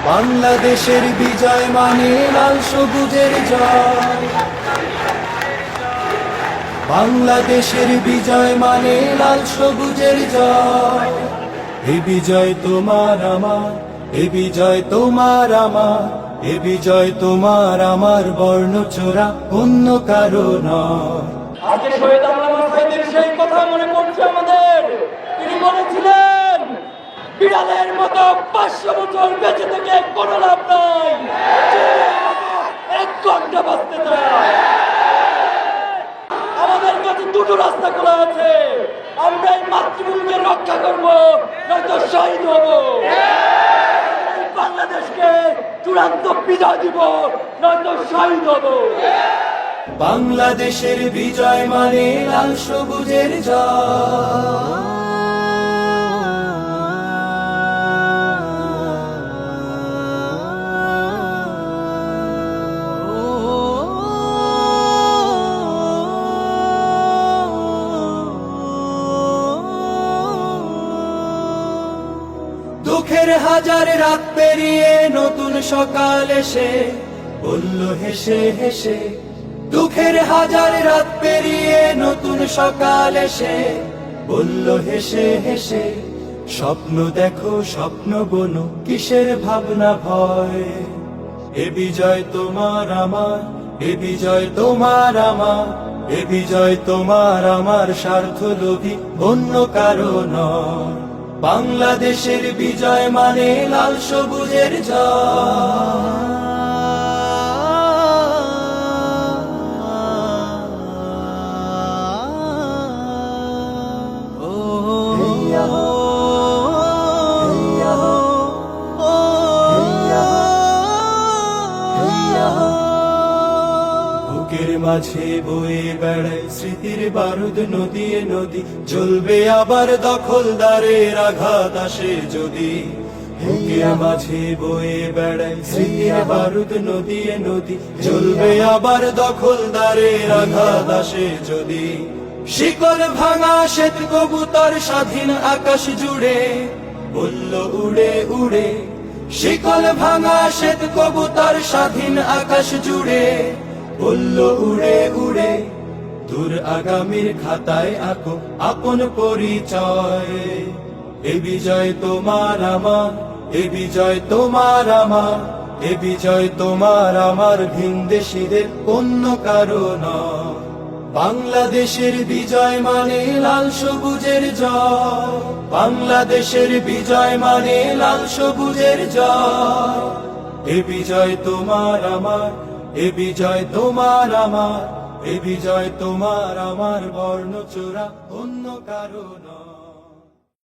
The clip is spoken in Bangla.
বাংলাদেশের বিজয় মানে লাল সবুজের জয়। বাংলাদেশের বিজয় মানে লাল সবুজের জয়। এ বিজয় তোমার আমার, এ বিজয় তোমার আমার, এ বিজয় তোমার আমার, বর্ণচোরা অন্য কারো নয়। আজকে শহীদ আল্লামা সাঈদীর সেই কথা মনে পড়ছে আমাদের। তিনি বলেছিলেন, বিড়ালের মতো 500 বছর বেঁচে থেকে কোনো লাভ নাই, এক ঘন্টা বাঁচতে চায়। আমাদের কাছে দুটো রাস্তা খোলা আছে, আমরা এই মাতৃভূমিকে রক্ষা করব, নয়তো শহীদ হব। বাংলাদেশকে চূড়ান্ত বিজয় দিব, নয়তো শহীদ হব। বাংলাদেশের বিজয় মানে লাল সবুজের জয়। দুঃখের হাজার রাত পেরিয়ে নতুন সকাল এসে বলল হেসে হেসে, দুঃখের হাজার রাত পেরিয়ে নতুন সকাল এসে বলল হেসে হেসে, স্বপ্ন দেখো স্বপ্ন বোনো, কিসের ভাবনা ভয়। এ বিজয় তোমার আমার, এ বিজয় তোমার আমার, এ বিজয় তোমার আমার, স্বার্থ লোভী অন্য কারো নয়। বাংলাদেশের বিজয় মানে লাল সবুজের জয়। বুকের মাঝে বয়ে বেড়ায় স্মৃতির বারুদ, নদী নদী জ্বলবে আবার, দখলদারের আঘাত আসে যদি। বুকের মাঝে বয়ে বেড়ায় স্মৃতির বারুদ, নদী নদী জ্বলবে আবার, দখলদারের আঘাত আসে যদি। শিকল ভাঙা শ্বেত কবুতর স্বাধীন আকাশ জুড়ে বলল উড়ে উড়ে, শিকল ভাঙা শ্বেত কবুতর স্বাধীন আকাশ জুড়ে বলল উড়ে উড়ে। দূর আগামীর খাতায় আঁকো আপন পরিচয়। এ বিজয় তোমার আমার, এ বিজয় তোমার আমার, এ বিজয় তোমার আমার, ভিনদেশীদের অন্য কারো নয়। বাংলাদেশের বিজয় মানে লাল সবুজের জয়। বাংলাদেশের বিজয় মানে লাল সবুজের জয়। এ বিজয় তোমার আমার, এ বিজয় তোমার আমার, এ বিজয় তোমার আমার, বর্ণচোরা অন্য কারো নয়।